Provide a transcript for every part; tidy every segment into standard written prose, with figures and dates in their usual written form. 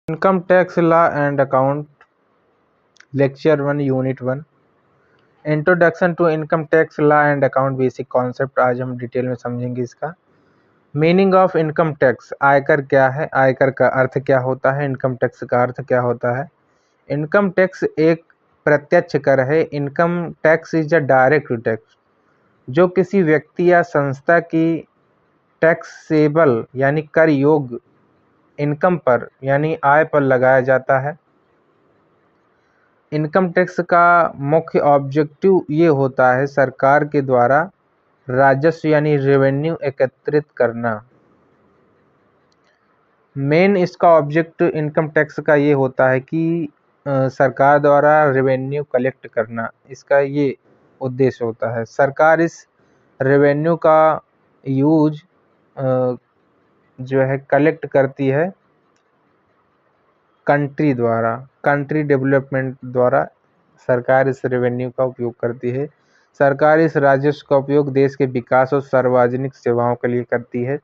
Income tax law and account, lecture 1 unit 1, introduction to income tax law and account basic concept. आज हम detail में समझेंगे इसका। Meaning of income tax, आयकर क्या है, आयकर का अर्थ क्या होता है, इनकम टैक्स का अर्थ क्या होता है। इनकम टैक्स एक प्रत्यक्ष कर है। Income tax is a direct tax जो किसी व्यक्ति या संस्था की टैक्सेबल यानी कर योग्य इनकम पर यानी आय पर लगाया जाता है। इनकम टैक्स का मुख्य ऑब्जेक्टिव ये होता है सरकार के द्वारा राजस्व यानी रेवेन्यू एकत्रित करना। मेन इसका ऑब्जेक्ट इनकम टैक्स का ये होता है कि सरकार द्वारा रेवेन्यू कलेक्ट करना, इसका ये उद्देश्य होता है। सरकार इस रेवेन्यू का यूज जो है कलेक्ट करती है कंट्री द्वारा, कंट्री डेवलपमेंट द्वारा सरकार इस रेवेन्यू का उपयोग करती है। सरकार इस राजस्व का उपयोग देश के विकास और सार्वजनिक सेवाओं के लिए करती है।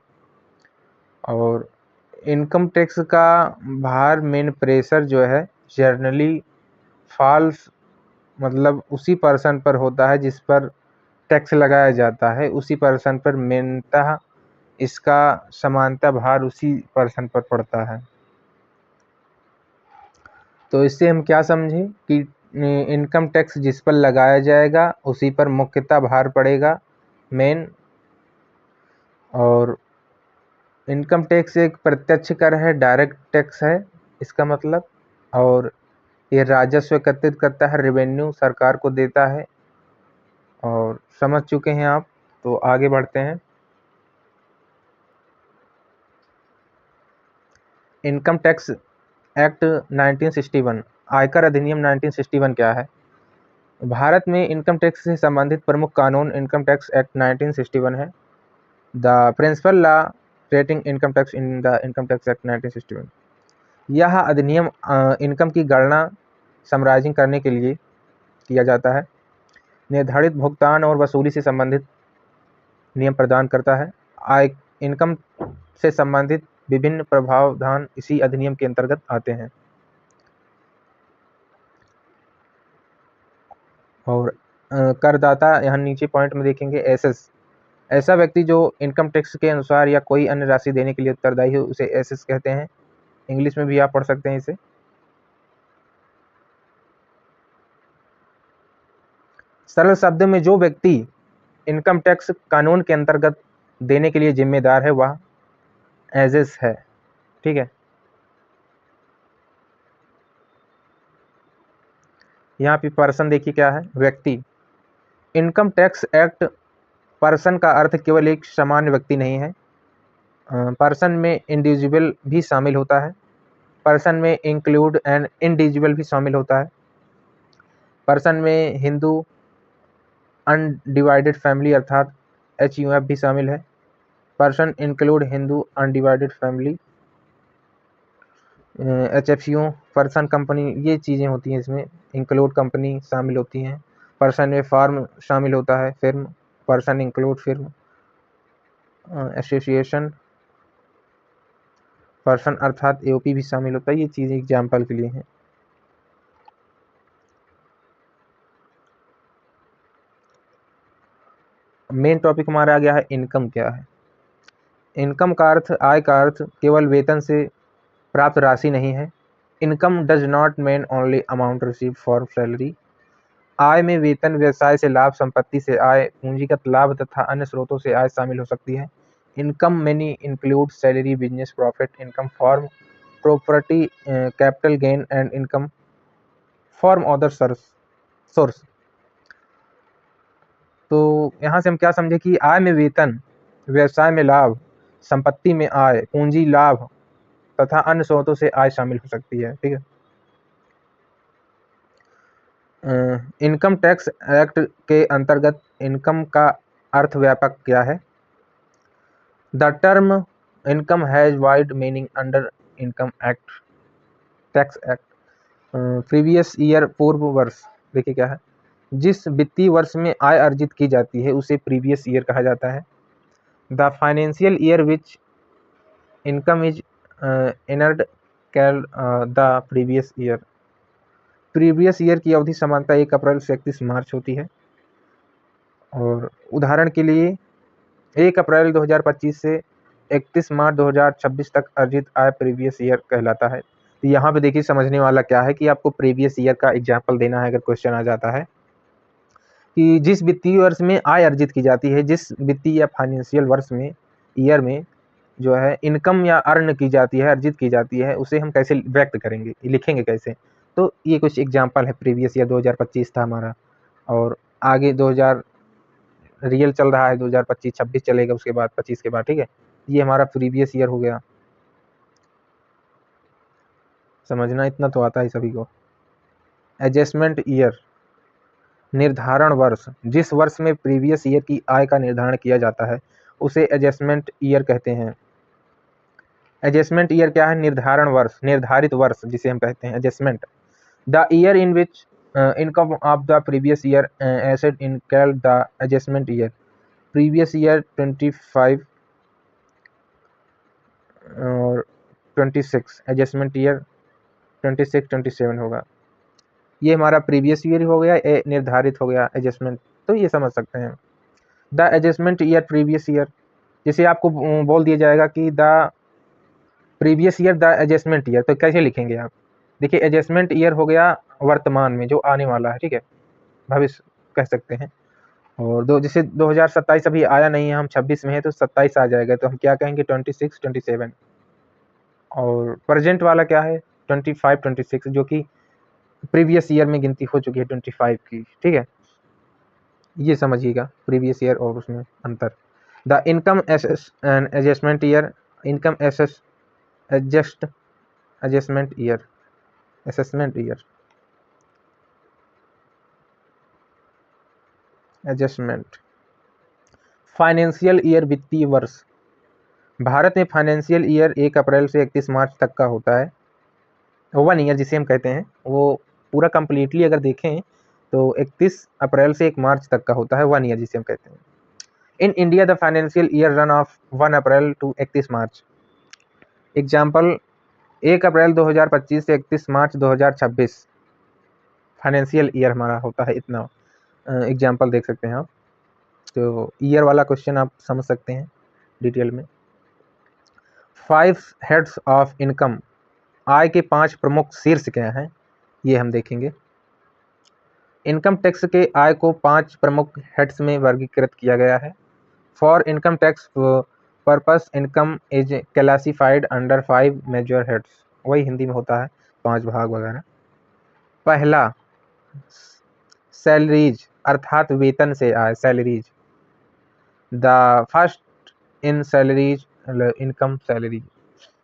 और इनकम टैक्स का भार, मेन प्रेशर जो है जनरली फॉल्स मतलब उसी पर्सन पर होता है जिस पर टैक्स लगाया जाता है, उसी पर्सन पर मेनतः इसका समानता भार उसी पर्सन पर पड़ता है। तो इससे हम क्या समझे कि इनकम टैक्स जिस पर लगाया जाएगा उसी पर मुख्यतः भार पड़ेगा मेन। और इनकम टैक्स एक प्रत्यक्ष कर है, डायरेक्ट टैक्स है इसका मतलब। और ये राजस्व एकत्रित करता है, रेवेन्यू सरकार को देता है। और समझ चुके हैं आप, तो आगे बढ़ते हैं। इनकम टैक्स एक्ट 1961, आयकर अधिनियम 1961 क्या है? भारत में इनकम टैक्स से संबंधित प्रमुख कानून इनकम टैक्स एक्ट 1961 है। The principal law relating income tax in the income tax act 1961। यह अधिनियम इनकम की गणना समराइजिंग करने के लिए किया जाता है, निर्धारित भुगतान और वसूली से संबंधित नियम प्रदान करता है। इनकम से संबंधित विभिन्न प्रावधान इसी अधिनियम के अंतर्गत आते हैं। और करदाता, यहाँ नीचे पॉइंट में देखेंगे, एसेस, ऐसा व्यक्ति जो इनकम टैक्स के अनुसार या कोई अन्य राशि देने के लिए उत्तरदायी हो उसे एसेस कहते हैं। इंग्लिश में भी आप पढ़ सकते हैं इसे। सरल शब्द में जो व्यक्ति इनकम टैक्स कानून के अंतर्गत देने के लिए जिम्मेदार है वह एसेस है। ठीक है, यहाँ पे पर्सन देखिए क्या है, व्यक्ति। इनकम टैक्स एक्ट पर्सन का अर्थ केवल एक सामान्य व्यक्ति नहीं है। पर्सन में इंडिविजुअल भी शामिल होता है। पर्सन में इंक्लूड एंड इंडिविजुअल भी शामिल होता है। पर्सन में हिंदू अनडिवाइडेड फैमिली अर्थात HUF भी शामिल है। Person include Hindu undivided family, HFCO, person company, ये चीज़ें होती हैं इसमें। इंक्लूड कंपनी शामिल होती हैं। पर्सन में फार्म शामिल होता है, फिर्म, पर्सन इंक्लूड फिर्म, एसोसिएशन, पर्सन अर्थात AOP भी शामिल होता है। ये चीज़ें एग्जाम्पल के लिए हैं। मेन टॉपिक हमारा आ गया है इनकम क्या है। इनकम का अर्थ, आय का अर्थ केवल वेतन से प्राप्त राशि नहीं है। Income does not mean only amount receive for salary. आय में वेतन, व्यवसाय से लाभ, संपत्ति से आय, पूंजीगत लाभ तथा अन्य स्रोतों से आय शामिल हो सकती है। Income many include salary, business profit, income form property, capital gain and income form other source. तो यहाँ से हम क्या समझे कि आय में वेतन, व्यवसाय में लाभ, संपत्ति में आय, पूंजी लाभ तथा अन्य स्रोतों से आय शामिल हो सकती है। ठीक है, इनकम टैक्स एक्ट के अंतर्गत इनकम का अर्थ व्यापक क्या है? The term income has wide meaning under income act, tax act. Previous year, पूर्व वर्ष, देखिए क्या है, जिस वित्तीय वर्ष में आय अर्जित की जाती है उसे प्रीवियस ईयर कहा जाता है। The financial year which income is एनर्ड called the previous year. Previous year की अवधि समानता 1 अप्रैल से 31 मार्च होती है। और उदाहरण के लिए 1 अप्रैल 2025 से 31 मार्च 2026 तक अर्जित आय प्रीवियस ईयर कहलाता है। तो यहाँ पे देखिए समझने वाला क्या है कि आपको प्रीवियस ईयर का एग्जाम्पल देना है अगर क्वेश्चन आ जाता है कि जिस वित्तीय वर्ष में आय अर्जित की जाती है, जिस वित्तीय या फाइनेंशियल वर्ष में ईयर में जो है इनकम या अर्न की जाती है, अर्जित की जाती है, उसे हम कैसे व्यक्त करेंगे, लिखेंगे कैसे। तो ये कुछ एग्जाम्पल है। प्रीवियस ईयर 2025 था हमारा, और आगे 2000 रियल चल रहा है, 2025-26 चलेगा, उसके बाद 25 के बाद, ठीक है। ये हमारा प्रीवियस ईयर हो गया। समझना इतना तो आता है सभी को। एडजस्टमेंट ईयर, निर्धारण वर्ष। जिस वर्ष में प्रीवियस ईयर की आय का निर्धारण किया जाता है उसे एडजस्टमेंट ईयर कहते हैं। एडजस्टमेंट ईयर क्या है? निर्धारण वर्ष, निर्धारित वर्ष जिसे हम कहते हैं assessment. The year in which income of the previous year assessed in call the assessment year. Previous year 25 और 26, एडजस्टमेंट ईयर 26-27 होगा। ये हमारा प्रीवियस ईयर हो गया, निर्धारित हो गया एडजस्टमेंट, तो ये समझ सकते हैं। The assessment year previous year, जैसे आपको बोल दिया जाएगा कि the previous year the assessment year, तो कैसे लिखेंगे आप? देखिए एडजस्टमेंट ईयर हो गया वर्तमान में जो आने वाला है, ठीक है, भविष्य कह सकते हैं। और जैसे 2027 अभी आया नहीं है, हम 26 में है तो 27 आ जाएगा, तो हम क्या कहेंगे? 26-27। और प्रेजेंट वाला क्या है? 25-26, जो कि प्रीवियस ईयर में गिनती हो चुकी है 25 की, ठीक है। ये समझिएगा प्रीवियस ईयर और उसमें अंतर। The income adjustment year, income adjustment year, assessment year, adjustment. Financial year, वित्तीय वर्ष। भारत में फाइनेंशियल ईयर 1 अप्रैल से 31 मार्च तक का होता है। 1 ईयर जिसे हम कहते हैं, वो पूरा कंप्लीटली अगर देखें तो 31 अप्रैल से 1 मार्च तक का होता है 1 ईयर जिसे हम कहते हैं। In India the financial year run of 1 April to 31 March. Example, 1 April 2025 से 31 मार्च 2026 फाइनेंशियल ईयर हमारा होता है। इतना एग्जाम्पल देख सकते हैं आप। तो ईयर वाला क्वेश्चन आप समझ सकते हैं डिटेल में। 5 हेड्स ऑफ इनकम, आय के 5 प्रमुख शीर्ष क्या हैं, ये हम देखेंगे। इनकम टैक्स के आय को 5 प्रमुख हेड्स में वर्गीकृत किया गया है। For income tax purpose income is classified under 5 major heads, वही हिंदी में होता है 5 भाग वगैरह। पहला सैलरीज, अर्थात वेतन से आय, salaries. The first in salaries, income salary.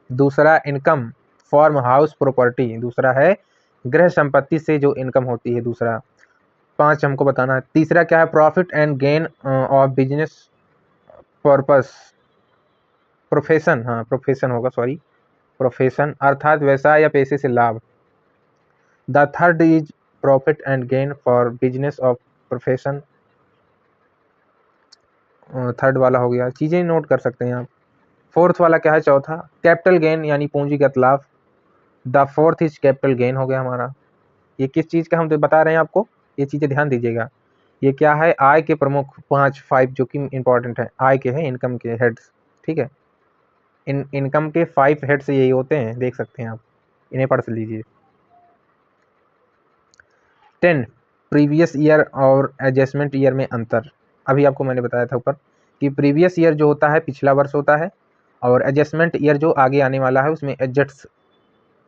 दूसरा इनकम फॉर्म हाउस प्रॉपर्टी, दूसरा है गृह संपत्ति से जो इनकम होती है, दूसरा। 5 हमको बताना है। तीसरा क्या है? Profit and gain of business purpose, profession, हाँ प्रोफेशन होगा, सॉरी, प्रोफेशन अर्थात व्यवसाय या पेशे से लाभ। The third is profit and gain for business of profession, third वाला हो गया, चीज़ें नोट कर सकते हैं आप। फोर्थ वाला क्या है? चौथा कैपिटल गेन यानी पूंजीगत लाभ। The fourth is capital gain हो गया हमारा। ये किस चीज़ का हम तो बता रहे हैं आपको, ये चीज़ें ध्यान दीजिएगा। ये क्या है? आय के प्रमुख 5 जो कि इंपॉर्टेंट है, आय के हैं, इनकम के हेड्स, ठीक है। इनकम के 5 हेड्स यही होते हैं, देख सकते हैं आप, इन्हें पढ़ लीजिए। 10 प्रीवियस ईयर और एडजस्टमेंट ईयर में अंतर। अभी आपको मैंने बताया था ऊपर कि प्रीवियस ईयर जो होता है पिछला वर्ष होता है, और एडजस्टमेंट ईयर जो आगे आने वाला है उसमें एडजस्ट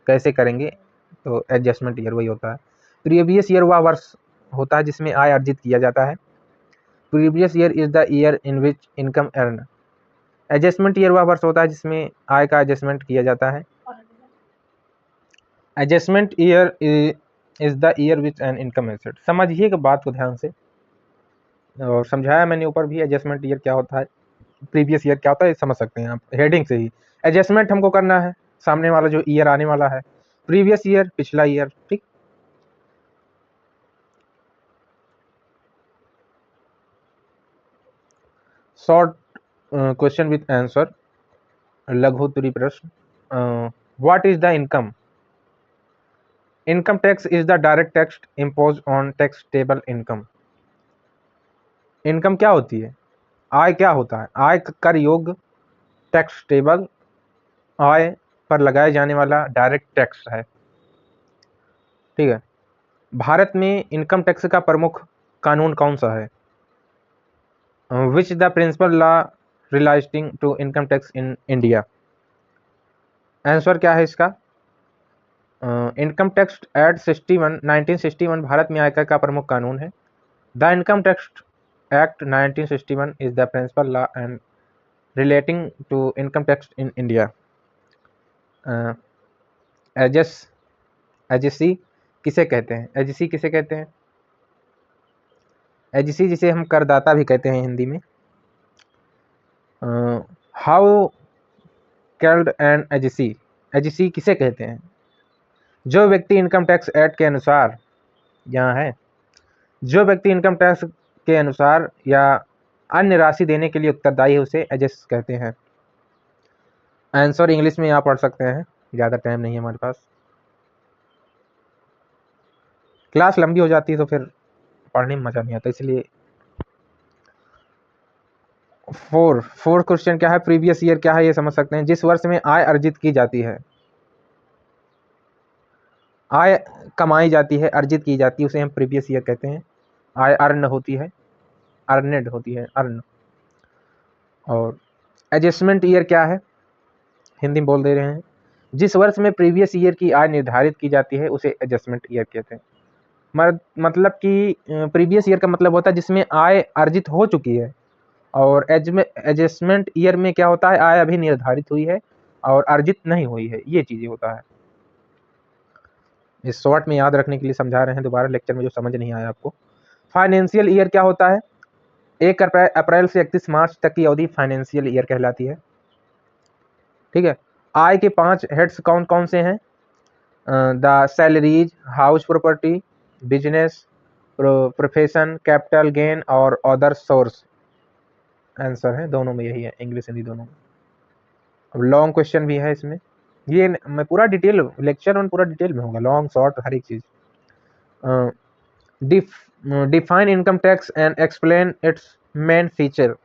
कैसे करेंगे, तो एडजस्टमेंट ईयर वही होता है। प्रीवियस ईयर वह वर्ष होता है जिसमें आय अर्जित किया जाता है। Previous year is the year in which income earn. Adjustment year वह वर्ष होता है जिसमें आय का एडजस्टमेंट किया जाता है। Adjustment year is the year which an income asset. समझिएगा बात को ध्यान से, और समझाया मैंने ऊपर भी एडजस्टमेंट ईयर क्या होता है, प्रीवियस ईयर क्या होता है, समझ सकते हैं आप हेडिंग से ही। एडजस्टमेंट हमको करना है सामने वाला जो ईयर आने वाला है, प्रीवियस ईयर पिछला ईयर, ठीक। शॉर्ट क्वेश्चन विथ आंसर, लघु उत्तरी प्रश्न। What is the income? Income tax is the direct tax impose on taxable income. Income क्या होती है? आय क्या होता है? आय कर योग्य टैक्सेबल आय पर लगाए जाने वाला डायरेक्ट टैक्स है। ठीक है। भारत में इनकम टैक्स का प्रमुख कानून कौन सा है? Which the principal law relating to income tax in India? Answer क्या है इसका? इनकम टैक्स एक्ट 1961 भारत में आयकर का प्रमुख कानून है। The income tax act 1961 is the principal law and relating to income tax in India. Assessee किसे कहते हैं? एजेसी किसे कहते हैं? एजेसी जिसे हम करदाता भी कहते हैं हिंदी में। How called an AJC? AJC किसे कहते हैं? जो व्यक्ति इनकम टैक्स एक्ट के अनुसार, यहाँ है, जो व्यक्ति इनकम टैक्स के अनुसार या अन्य राशि देने के लिए उत्तरदायी है उसे एजेस कहते हैं। आंसर इंग्लिश में आप पढ़ सकते हैं, ज़्यादा टाइम नहीं है हमारे पास, क्लास लंबी हो जाती है तो फिर पढ़ने में मज़ा नहीं आता, इसलिए। फोर क्वेश्चन क्या है? प्रीवियस ईयर क्या है ये समझ सकते हैं। जिस वर्ष में आय अर्जित की जाती है, आय कमाई जाती है, अर्जित की जाती है, उसे हम प्रीवियस ईयर कहते हैं। आय अर्न होती है, अर्नेड होती है, अर्न। और एडजस्टमेंट ईयर क्या है? हिंदी में बोल दे रहे हैं। जिस वर्ष में प्रीवियस ईयर की आय निर्धारित की जाती है उसे एडजस्टमेंट ईयर कहते हैं। मतलब कि प्रीवियस ईयर का मतलब होता है जिसमें आय अर्जित हो चुकी है, और एडजस्टमेंट ईयर में क्या होता है? आय अभी निर्धारित हुई है और अर्जित नहीं हुई है, ये चीज़ें होता है। इस शॉर्ट में याद रखने के लिए समझा रहे हैं, दोबारा लेक्चर में जो समझ नहीं आया आपको। फाइनेंशियल ईयर क्या होता है? 1 अप्रैल से 31 मार्च तक की अवधि फाइनेंशियल ईयर कहलाती है। ठीक है। आय के 5 हेड्स कौन कौन से हैं? The salaries, house property, business, profession, capital gain और अदर सोर्स। आंसर है दोनों में यही है, इंग्लिश हिंदी दोनों में। अब लॉन्ग क्वेश्चन भी है इसमें, ये मैं पूरा डिटेल लेक्चर में पूरा डिटेल में होगा, लॉन्ग शॉर्ट हर एक चीज़। Define income tax and explain its main feature.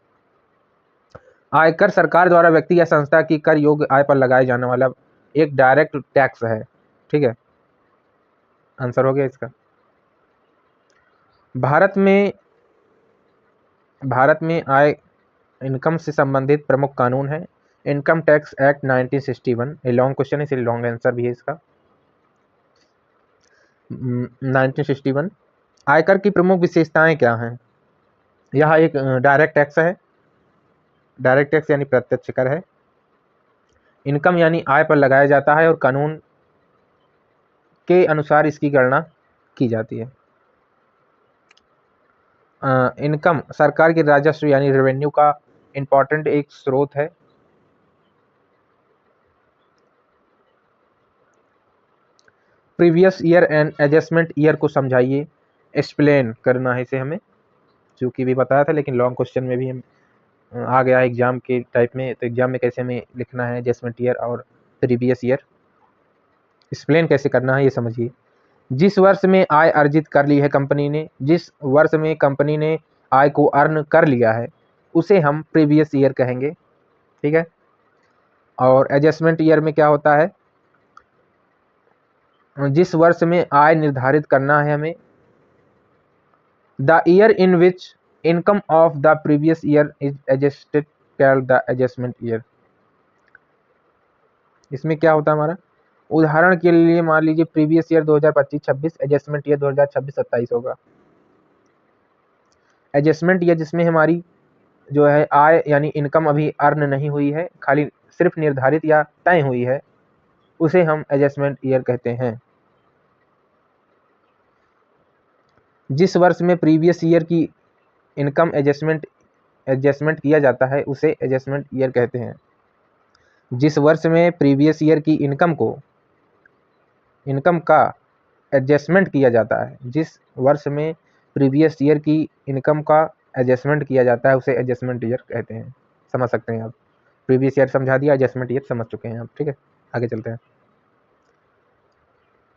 आयकर सरकार द्वारा व्यक्ति या संस्था की कर योग्य आय पर लगाए जाने वाला एक डायरेक्ट टैक्स है। ठीक है, आंसर हो गया इसका। भारत में आय इनकम से संबंधित प्रमुख कानून है इनकम टैक्स एक्ट 1961। ये लॉन्ग क्वेश्चन है इसलिए लॉन्ग आंसर भी है इसका। 1961। आयकर की प्रमुख विशेषताएं क्या हैं? यह एक डायरेक्ट टैक्स है, डायरेक्ट टैक्स यानी प्रत्यक्ष कर है। इनकम यानी आय पर लगाया जाता है और कानून के अनुसार इसकी गणना की जाती है। इनकम सरकार के राजस्व यानी रेवेन्यू का इम्पॉर्टेंट एक स्रोत है। Previous year and adjustment year को समझाइए, एक्सप्लेन करना है इसे हमें, चूँकि भी बताया था लेकिन लॉन्ग क्वेश्चन में भी हम आ गया एग्जाम के टाइप में, तो एग्जाम में कैसे हमें लिखना है एडजस्टमेंट ईयर और प्रीवियस ईयर, एक्सप्लेन कैसे करना है ये समझिए। जिस वर्ष में आय अर्जित कर ली है कंपनी ने, जिस वर्ष में कंपनी ने आय को अर्न कर लिया है उसे हम प्रीवियस ईयर कहेंगे। ठीक है। और एडजस्टमेंट ईयर में क्या होता है? जिस वर्ष में आय निर्धारित करना है हमें, the year in which income of the previous year is adjusted called the assessment year. इसमें क्या होता है हमारा? उदाहरण के लिए मान लीजिए प्रीवियस ईयर 2025-26, एडजस्टमेंट ईयर 2026-27 होगा। एडजस्टमेंट ईयर जिसमें हमारी जो है आय यानी इनकम अभी अर्न नहीं हुई है, खाली सिर्फ निर्धारित या तय हुई है, उसे हम एडजस्टमेंट ईयर कहते हैं। जिस वर्ष में प्रीवियस ईयर की इनकम एडजस्टमेंट किया जाता है उसे एडजस्टमेंट ईयर कहते हैं। जिस वर्ष में प्रीवियस ईयर की इनकम का एडजस्टमेंट किया जाता है, जिस वर्ष में प्रीवियस ईयर की इनकम का एडजस्टमेंट किया जाता है उसे एडजस्टमेंट ईयर कहते हैं। समझ सकते हैं आप, प्रीवियस ईयर समझा दिया, एडजस्टमेंट ईयर समझ चुके हैं आप। ठीक है, आगे चलते हैं।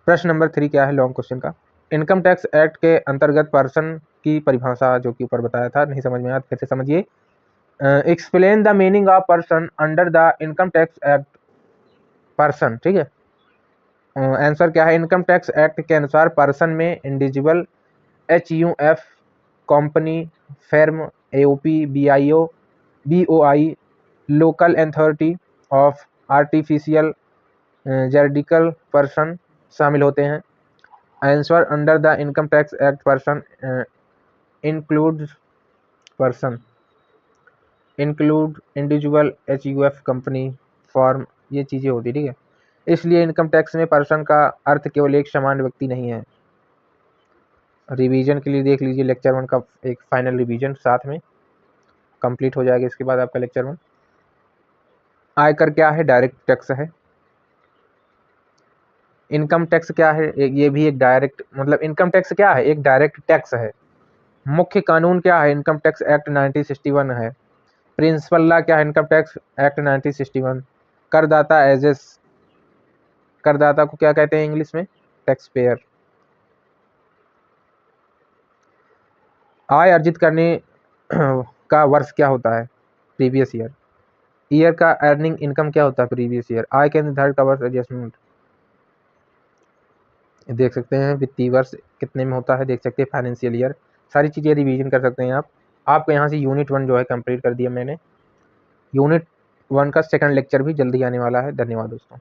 प्रश्न नंबर 3 क्या है लॉन्ग क्वेश्चन का, इनकम टैक्स एक्ट के अंतर्गत पर्सन की परिभाषा जो कि ऊपर बताया था, नहीं समझ में आया फिर से समझिए। Explain the meaning of person under the income tax act. Person, ठीक है, आंसर क्या है, इनकम टैक्स एक्ट के अनुसार पर्सन में individual, HUF, company, firm, AOP, BIO, BOI, local authority of artificial juridical person शामिल होते हैं। Answer under the income tax act person include individual, HUF, company, firm, ये चीज़ें होती है, ठीक है। इसलिए इनकम टैक्स में पर्सन का अर्थ केवल एक समान व्यक्ति नहीं है। रिवीजन के लिए देख लीजिए लेक्चर 1 का एक फाइनल रिवीजन साथ में कंप्लीट हो जाएगा, इसके बाद आपका लेक्चर 1। आयकर क्या है, डायरेक्ट टैक्स है। इनकम टैक्स क्या है, ये भी एक डायरेक्ट, मतलब इनकम टैक्स क्या है, एक डायरेक्ट टैक्स है। मुख्य कानून क्या है, इनकम टैक्स एक्ट 1961 है। प्रिंसिपल लॉ क्या है, इनकम टैक्स एक्ट 1961। करदाता एजेस, करदाता को क्या कहते हैं इंग्लिश में, टैक्स पेयर। आय अर्जित करने का वर्ष क्या होता है, प्रीवियस ईयर। ईयर का अर्निंग इनकम क्या होता है, प्रीवियस ईयर। आय के निर्धारित का वर्ष एडजस्टमेंट देख सकते हैं, वित्तीय वर्ष कितने में होता है देख सकते हैं, फाइनेंशियल ईयर। सारी चीज़ें रिवीजन कर सकते हैं आप। आपको यहाँ से यूनिट 1 जो है कंप्लीट कर दिया मैंने। यूनिट 1 का सेकंड लेक्चर भी जल्दी आने वाला है। धन्यवाद दोस्तों।